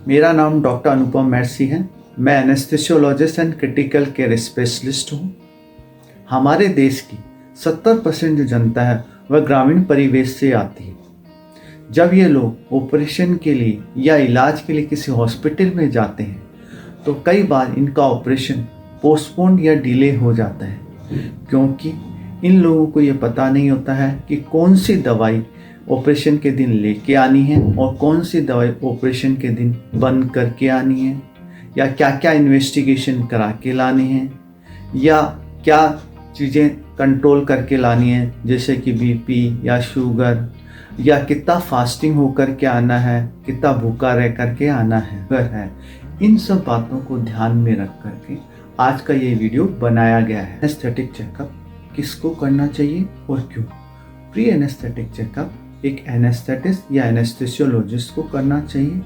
मेरा नाम डॉक्टर अनुपम मैरसी है। मैं anaesthesiologist and critical care specialist हूँ। हमारे देश की 70% जो जनता है वह ग्रामीण परिवेश से आती है। जब ये लोग ऑपरेशन के लिए या इलाज के लिए किसी हॉस्पिटल में जाते हैं तो कई बार इनका ऑपरेशन पोस्टपोन या डिले हो जाता है, क्योंकि इन लोगों को ये पता नहीं होता है कि कौन सी दवाई ऑपरेशन के दिन लेके आनी है और कौन सी दवाई ऑपरेशन के दिन बंद करके आनी है, या क्या क्या इन्वेस्टिगेशन करा के लानी है, या क्या चीज़ें कंट्रोल करके लानी है, जैसे कि बीपी या शुगर, या कितना फास्टिंग होकर के आना है, कितना भूखा रह करके आना है। इन सब बातों को ध्यान में रख करके आज का ये वीडियो बनाया गया है। एनेस्थेटिक चेकअप किसको करना चाहिए और क्यों? प्री एनेस्थेटिक चेकअप एक एनेस्थेटिस्ट या एनेस्थेसियोलॉजिस्ट को करना चाहिए,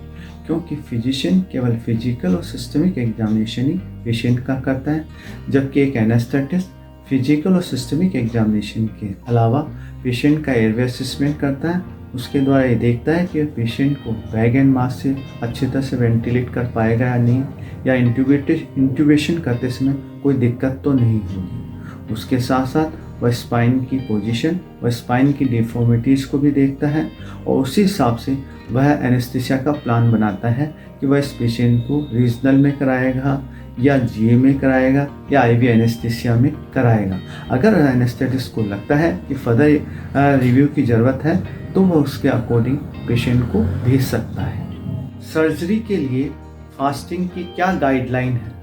क्योंकि फिजिशियन केवल फिजिकल और सिस्टमिक एग्जामिनेशन ही पेशेंट का करता है, जबकि एक एनेस्थेटिस्ट फिजिकल और सिस्टमिक एग्जामिनेशन के अलावा पेशेंट का एयरवे असेसमेंट करता है। उसके द्वारा ये देखता है कि पेशेंट को बैग एंड मास्क से अच्छी तरह से वेंटिलेट कर पाएगा या नहीं, या इंट्यूबेशन करते समय कोई दिक्कत तो नहीं होगी। उसके साथ साथ वह स्पाइन की पोजीशन व स्पाइन की डिफॉर्मिटीज़ को भी देखता है, और उसी हिसाब से वह एनेस्थीसिया का प्लान बनाता है कि वह इस पेशेंट को रीजनल में कराएगा या जीए में कराएगा या आईवी एनेस्थीसिया में कराएगा। अगर एनेस्थेटिस्ट को लगता है कि फर्दर रिव्यू की ज़रूरत है तो वह उसके अकॉर्डिंग पेशेंट को भेज सकता है। सर्जरी के लिए फास्टिंग की क्या गाइडलाइन है,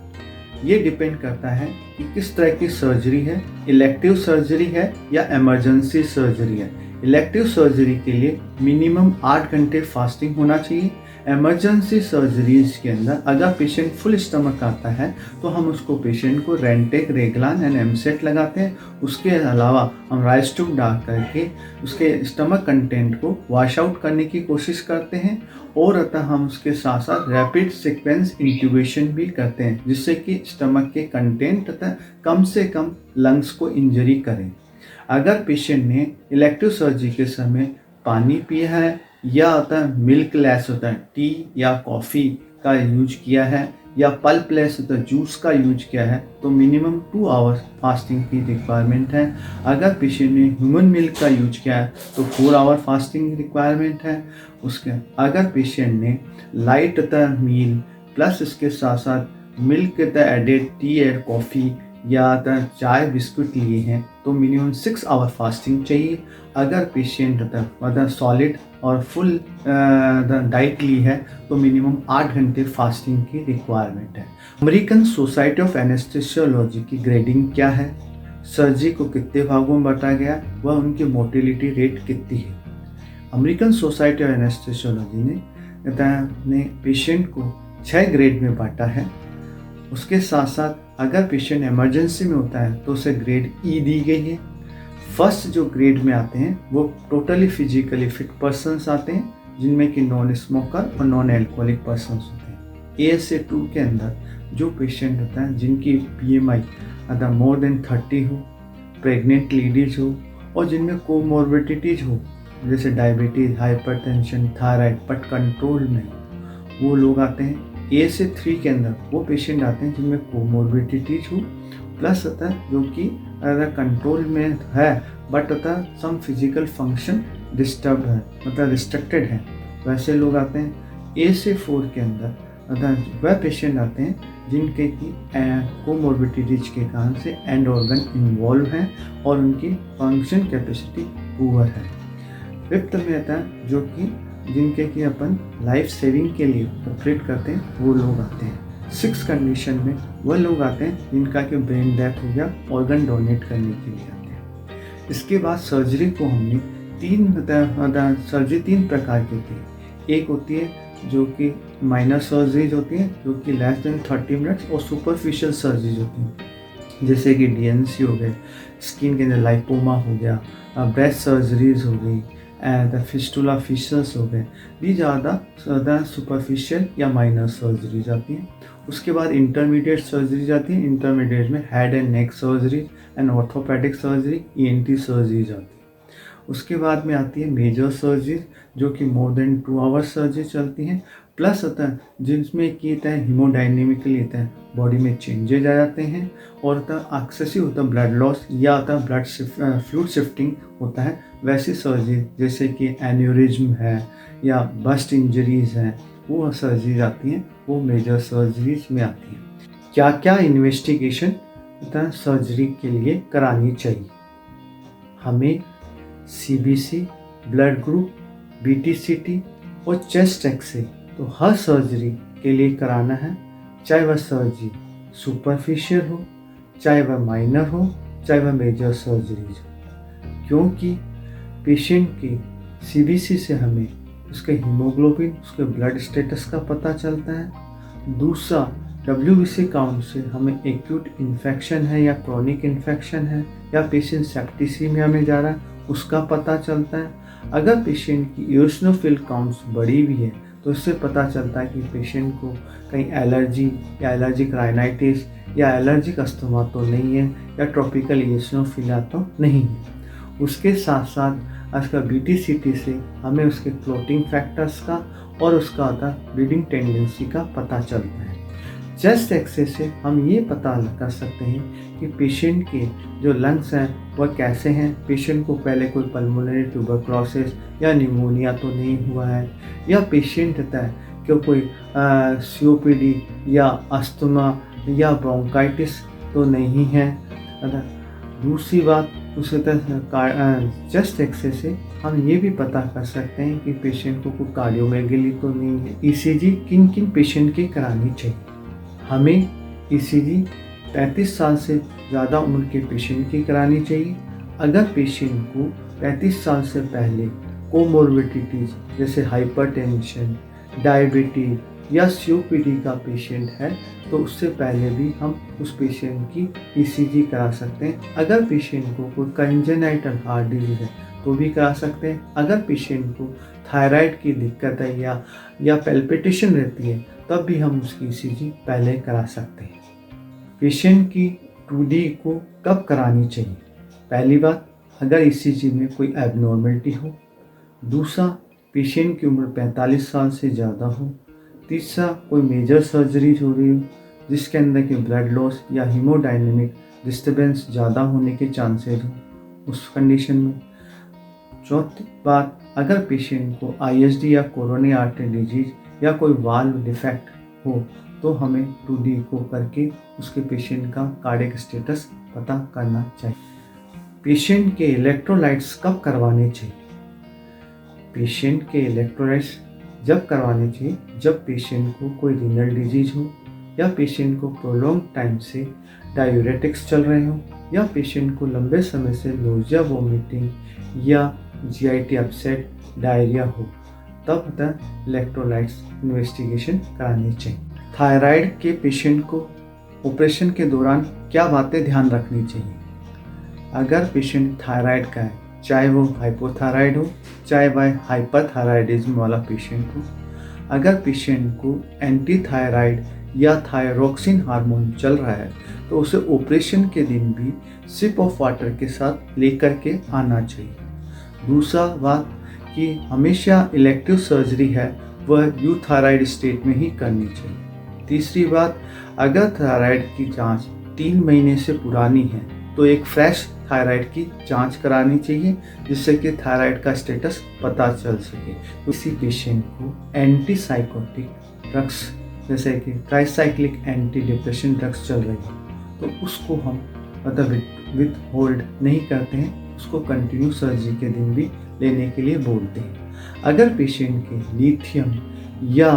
ये डिपेंड करता है कि किस तरह की सर्जरी है, इलेक्टिव सर्जरी है या इमरजेंसी सर्जरी है। इलेक्टिव सर्जरी के लिए मिनिमम 8 घंटे फास्टिंग होना चाहिए। इमरजेंसी सर्जरीज के अंदर अगर पेशेंट फुल स्टमक आता है तो हम उसको पेशेंट को रेंटेक, रेगलान एंड एमसेट लगाते हैं। उसके अलावा हम राइस ट्यूब डाल करके उसके स्टमक कंटेंट को वॉश आउट करने की कोशिश करते हैं, और अतः हम उसके साथ साथ रैपिड सीक्वेंस इंट्यूबेशन भी करते हैं, जिससे कि स्टमक के कंटेंट तथा कम से कम लंग्स को इंजरी करें। अगर पेशेंट ने इलेक्टिव सर्जरी के समय पानी पिया है या होता है मिल्क लेस होता है टी या कॉफ़ी का यूज किया है, या पल्प लेस होता है जूस का यूज किया है, तो मिनिमम 2 आवर्स फास्टिंग की रिक्वायरमेंट है। अगर पेशेंट ने ह्यूमन मिल्क का यूज किया है तो 4 आवर फास्टिंग रिक्वायरमेंट है। उसके अगर पेशेंट ने लाइट होता मील प्लस इसके साथ साथ milk added tea add coffee या चाय बिस्कुट लिए हैं तो मिनिमम 6 आवर फास्टिंग चाहिए। अगर पेशेंट मतलब सॉलिड और फुल डाइट ली है तो मिनिमम 8 घंटे फास्टिंग की रिक्वायरमेंट है। अमेरिकन सोसाइटी ऑफ एनेस्थेसियोलॉजी की ग्रेडिंग क्या है, सर्जरी को कितने भागों में बांटा गया, वह उनकी मोर्टेलिटी रेट कितनी है। अमेरिकन सोसाइटी ऑफ एनेस्थेसियोलॉजी ने पेशेंट को 6 ग्रेड में बांटा है। उसके साथ साथ अगर पेशेंट इमरजेंसी में होता है तो उसे ग्रेड ई दी गई है। फर्स्ट जो ग्रेड में आते हैं वो टोटली फिजिकली फिट पर्सन्स आते हैं, जिनमें कि नॉन स्मोकर और नॉन एल्कोहलिक पर्सन्स होते हैं। ASA 2 के अंदर जो पेशेंट होता है जिनकी PMI अगर मोर देन 30 हो, प्रेग्नेंट लेडीज हो, और जिनमें कोमोर्बिडिटीज हो जैसे diabetes, hypertension, thyroid but control में, वो लोग आते हैं। ASA 3 के अंदर वो पेशेंट आते हैं जिनमें कोमोर्बिडिटीज हो प्लस होता है जो कि अगर कंट्रोल में है बट होता है सम फिजिकल फंक्शन डिस्टर्ब है, मतलब रिस्ट्रिक्टेड है, वैसे लोग आते हैं। ASA 4 के अंदर वह पेशेंट आते हैं जिनके की कोमोर्बिडिटीज के कारण से एंड ऑर्गन इन्वॉल्व हैं और उनकी फंक्शन कैपेसिटी पुअर है। 5th में आता है जो कि जिनके कि अपन लाइफ सेविंग के लिए ऑपरेट करते हैं, वो लोग आते हैं। 6th कंडीशन में वह लोग आते हैं जिनका कि ब्रेन डेथ हो गया, ऑर्गन डोनेट करने के लिए आते हैं। इसके बाद सर्जरी को हमने 3 प्रकार की होती है। एक होती है जो कि माइनर सर्जरीज होती हैं जो कि लेस देन 30 मिनट्स, और सुपरफिशियल सर्जरीज होती हैं जैसे कि DNC हो गए, स्किन के अंदर लाइपोमा हो गया, ब्रेस्ट सर्जरीज हो गई, फिस्टुला फिशर्स हो गए। भी ज़्यादा सुपरफिशियल या माइनर सर्जरी जाती हैं। उसके बाद इंटरमीडिएट सर्जरी जाती है। इंटरमीडिएट में head and neck surgery and orthopaedic surgery, ENT surgery जाती है। उसके बाद में आती है मेजर सर्जरी जो कि मोर देन 2 आवर्स सर्जरी चलती हैं। प्लस होता है जिसमें कि होता है हीमोडायनेमिकली होता है बॉडी में चेंजेज आ जाते हैं और होता है एक्सेसिव होता है ब्लड लॉस या होता है ब्लड फ्लूइड शिफ्टिंग होता है। वैसी सर्जरी जैसे कि एन्यूरिज्म है या बस्ट इंजरीज हैं, वो सर्जरीज आती हैं, वो मेजर सर्जरीज में आती हैं। क्या क्या इन्वेस्टिगेशन होता है सर्जरी के लिए करानी चाहिए? हमें CBC, ब्लड ग्रुप, BTCT और चेस्ट एक्सरे तो हर सर्जरी के लिए कराना है, चाहे वह सर्जरी सुपरफिशियल हो, चाहे वह माइनर हो, चाहे वह मेजर सर्जरीज हो, क्योंकि पेशेंट की CBC से हमें उसके हीमोग्लोबिन, उसके ब्लड स्टेटस का पता चलता है। दूसरा WBC काउंट से हमें एक्यूट इन्फेक्शन है या क्रॉनिक इन्फेक्शन है या पेशेंट सेप्टिसीमिया में जा रहा है, उसका पता चलता है। अगर पेशेंट की इओसिनोफिल काउंट्स बढ़ी हुई है तो इससे पता चलता है कि पेशेंट को कहीं एलर्जी या एलर्जिक राइनाइटिस या एलर्जिक अस्थमा तो नहीं है या ट्रॉपिकल इओसिनोफिलिया तो नहीं है। उसके साथ साथ उसका BTCT से हमें उसके क्लोटिंग फैक्टर्स का और उसका ब्लीडिंग टेंडेंसी का पता चलता है। चेस्ट एक्सरे से हम ये पता कर सकते हैं कि पेशेंट के जो लंग्स हैं वह कैसे हैं, पेशेंट को पहले कोई पल्मोनरी ट्यूबरक्लोसिस या निमोनिया तो नहीं हुआ है, या पेशेंट होता है कि कोई COPD या अस्थमा या ब्रोंकाइटिस तो नहीं है। दूसरी बात उसी तरह चेस्ट एक्सरे से हम ये भी पता कर सकते हैं कि पेशेंट को कोई कार्डियोमेगली तो नहीं है। ECG किन किन पेशेंट की करानी चाहिए? हमें ECG 35 साल से ज़्यादा उम्र के पेशेंट की करानी चाहिए। अगर पेशेंट को 35 साल से पहले कोमोर्बिडिटीज़ जैसे हाइपरटेंशन, डायबिटीज या COPD का पेशेंट है तो उससे पहले भी हम उस पेशेंट की ECG करा सकते हैं। अगर पेशेंट को कोई कंजेनाइटल हार्ट डिजीज है तो भी करा सकते हैं। अगर पेशेंट को थायराइड की दिक्कत है या पैल्पिटेशन रहती है तब भी हम उसकी ECG पहले करा सकते हैं। पेशेंट की 2D को कब करानी चाहिए? पहली बात, अगर ECG में कोई एबनॉर्मलिटी हो। दूसरा, पेशेंट की उम्र 45 साल से ज़्यादा हो। तीसरा, कोई मेजर सर्जरीज हो रही हो जिसके अंदर के ब्लड लॉस या हीमोडायनेमिक डिस्टर्बेंस ज़्यादा होने के चांसेस हो उस कंडीशन में। चौथी बात, अगर पेशेंट को ISD या कोरोनरी आर्टरी डिजीज या कोई वाल्व डिफेक्ट हो तो हमें 2D को करके उसके पेशेंट का कार्डियक स्टेटस पता करना चाहिए। पेशेंट के इलेक्ट्रोलाइट्स कब करवाने चाहिए? पेशेंट के इलेक्ट्रोलाइट्स जब करवाने चाहिए जब पेशेंट को कोई रीनल डिजीज हो या पेशेंट को प्रोलॉन्ग टाइम से डायूरेटिक्स चल रहे हो या पेशेंट को लंबे समय से नोजिया, वोमिटिंग या GIT अपसेट, डायरिया हो, तब इलेक्ट्रोलाइट्स इन्वेस्टिगेशन करानी चाहिए। थायराइड के पेशेंट को ऑपरेशन के दौरान क्या बातें ध्यान रखनी चाहिए? अगर पेशेंट थायराइड का है, चाहे वो हाइपोथायराइड हो चाहे वह हाइपरथायराइडिज्म वाला पेशेंट हो, अगर पेशेंट को एंटी थायराइड या थायरोक्सिन हार्मोन चल रहा है तो उसे ऑपरेशन के दिन भी सिप ऑफ वाटर के साथ लेकर के आना चाहिए। दूसरा बात कि हमेशा इलेक्टिव सर्जरी है वह यूथायराइड स्टेट में ही करनी चाहिए। तीसरी बात, अगर थायराइड की जांच 3 महीने से पुरानी है तो एक फ्रेश थायराइड की जांच करानी चाहिए जिससे कि थायराइड का स्टेटस पता चल सके। किसी पेशेंट को एंटीसाइकोटिक ड्रग्स जैसे कि ट्राइसाइक्लिक एंटी डिप्रेशन ड्रग्स चल रही है तो उसको हम विद होल्ड नहीं करते हैं, उसको कंटिन्यू सर्जरी के दिन भी लेने के लिए बोलते हैं। अगर पेशेंट के लिथियम या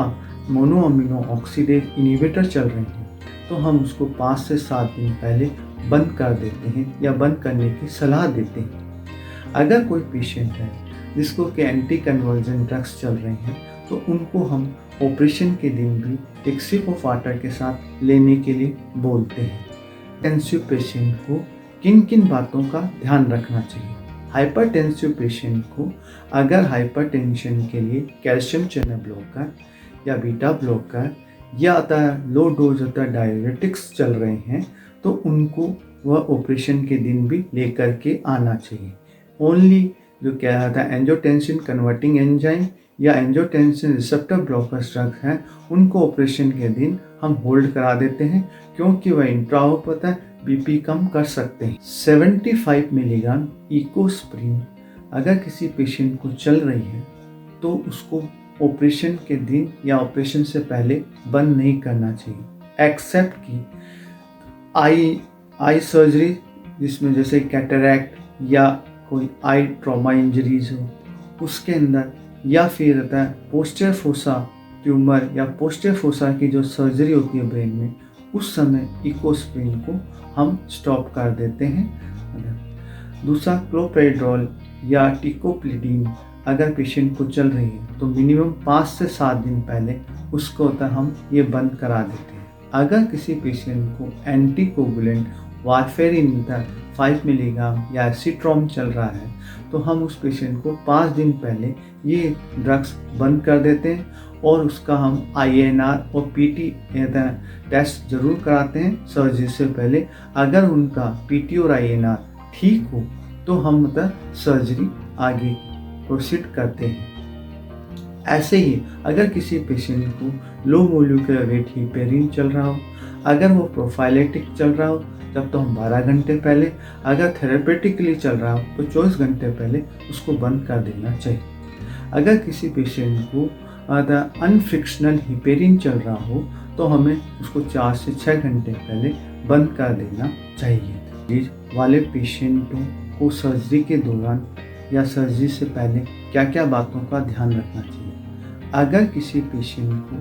मोनोअमीनो ऑक्सीडेज इनहिबिटर चल रहे हैं तो हम उसको 5 से 7 दिन पहले बंद कर देते हैं या बंद करने की सलाह देते हैं। अगर कोई पेशेंट है जिसको कि एंटी कन्वर्जन ड्रग्स चल रहे हैं तो उनको हम ऑपरेशन के दिन भी एक सिप ऑफ वाटर के साथ लेने के लिए बोलते हैं। हाइपरटेंसिव पेशेंट को किन किन बातों का ध्यान रखना चाहिए? हाइपरटेंसिव पेशेंट को अगर हाइपरटेंशन के लिए कैल्शियम चैनल ब्लॉकर या बीटा ब्लॉकर या लो डोज डायरेटिक्स चल रहे हैं तो उनको वह ऑपरेशन के दिन भी लेकर के आना चाहिए। ओनली जो क्या होता है एंजियोटेंसिन कन्वर्टिंग एंजाइम या एंजियोटेंसिन रिसेप्टर ब्लॉकर्स ड्रग्स हैं, उनको ऑपरेशन के दिन हम होल्ड करा देते हैं, क्योंकि वह इंट्राऑप होता है, बीपी कम कर सकते हैं। 75 मिलीग्राम इकोस्प्रिन अगर किसी पेशेंट को चल रही है तो उसको ऑपरेशन के दिन या ऑपरेशन से पहले बंद नहीं करना चाहिए, एक्सेप्ट कि आई सर्जरी जिसमें जैसे कैटरैक्ट या कोई आई ट्रॉमा इंजरीज हो उसके अंदर, या फिर रहता है पोस्टीरियर फोसा ट्यूमर या पोस्टीरियर फोसा की जो सर्जरी होती है ब्रेन में, उस समय इकोस्प्रिन को हम स्टॉप कर देते हैं। दूसरा क्लोपेड्रॉल या टिकोप्लिडीन अगर पेशेंट को चल रही है तो मिनिमम 5 से 7 दिन पहले उसको होता है हम ये बंद करा देते हैं। अगर किसी पेशेंट को एंटीकोगुलेंट वारफेरिन 5 मिलीग्राम या एसिट्रॉम चल रहा है तो हम उस पेशेंट को 5 दिन पहले ये ड्रग्स बंद कर देते हैं और उसका हम INR और PT टेस्ट जरूर कराते हैं सर्जरी से पहले। अगर उनका PT और INR ठीक हो तो हम सर्जरी आगे प्रोसीड करते हैं। ऐसे ही अगर किसी पेशेंट को लो मोलिकुलर वेट हिपेरिन चल रहा हो, अगर वो प्रोफाइलेटिक चल रहा हो तब तो हम 12 घंटे पहले, अगर थेरेपेटिकली चल रहा हो तो 24 घंटे पहले उसको बंद कर देना चाहिए। अगर किसी पेशेंट को अनफ्रिक्शनल हिपेरिन चल रहा हो तो हमें उसको 4 से 6 घंटे पहले बंद कर देना चाहिए। वाले पेशेंटों को सर्जरी के दौरान या सर्जरी से पहले क्या क्या बातों का ध्यान रखना चाहिए। अगर किसी पेशेंट को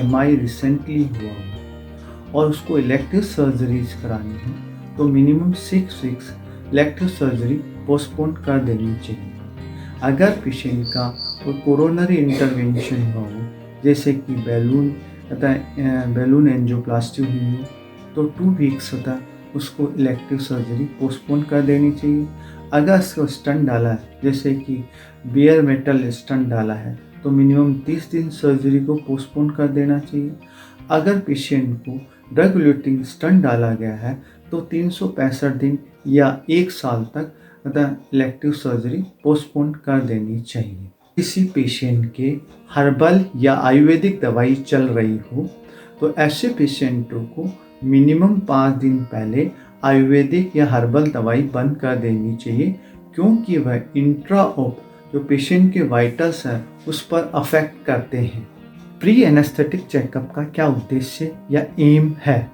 MI रिसेंटली हुआ हो और उसको इलेक्टिव सर्जरीज करानी हो तो minimum 6 weeks elective surgery postpone कर देनी चाहिए। अगर पेशेंट का कोई कोरोनरी इंटरवेंशन हुआ हो, जैसे कि बैलून एंजियोप्लास्टी हुई हो, तो 2 वीक्स होता उसको इलेक्टिव सर्जरी पोस्टपोन कर देनी चाहिए। अगर उसको स्टंट डाला है, जैसे कि बेयर मेटल स्टंट डाला है, तो मिनिमम 30 दिन सर्जरी को पोस्टपोन कर देना चाहिए। अगर पेशेंट को ड्रग इल्यूटिंग स्टंट डाला गया है तो 365 दिन या 1 साल तक इलेक्टिव सर्जरी पोस्टपोन कर देनी चाहिए। किसी पेशेंट के हर्बल या आयुर्वेदिक दवाई चल रही हो तो ऐसे पेशेंटों को मिनिमम 5 दिन पहले आयुर्वेदिक या हर्बल दवाई बंद कर देनी चाहिए, क्योंकि वह इंट्राऑप जो पेशेंट के वाइटल्स हैं उस पर अफेक्ट करते हैं। प्री एनेस्थेटिक चेकअप का क्या उद्देश्य या एम है?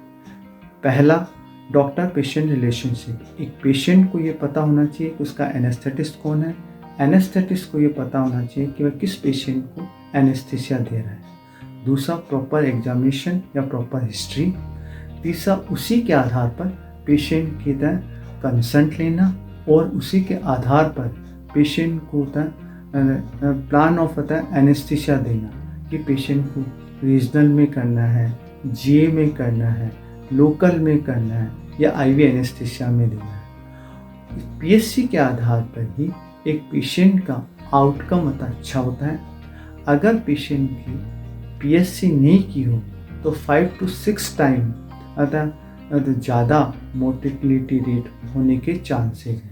पहला, डॉक्टर पेशेंट रिलेशनशिप। एक पेशेंट को ये पता होना चाहिए कि उसका एनेस्थेटिस्ट कौन है, एनेस्थेटिस्ट को ये पता होना चाहिए कि वह किस पेशेंट को एनेस्थीसिया दे रहा है। दूसरा, प्रॉपर एग्जामिनेशन या प्रॉपर हिस्ट्री। तीसरा, उसी के आधार पर पेशेंट की कंसल्ट लेना और उसी के आधार पर पेशेंट को प्लान ऑफ एनेस्थीसिया देना कि पेशेंट को रीजनल में करना है, GA में करना है, लोकल में करना है या IV एनेस्थीसिया में देना है। PSC के आधार पर ही एक पेशेंट का आउटकम अच्छा होता है। अगर पेशेंट की PSC नहीं की हो तो 5 to 6 टाइम ज़्यादा मोर्टेलिटी रेट होने के चांसेस हैं।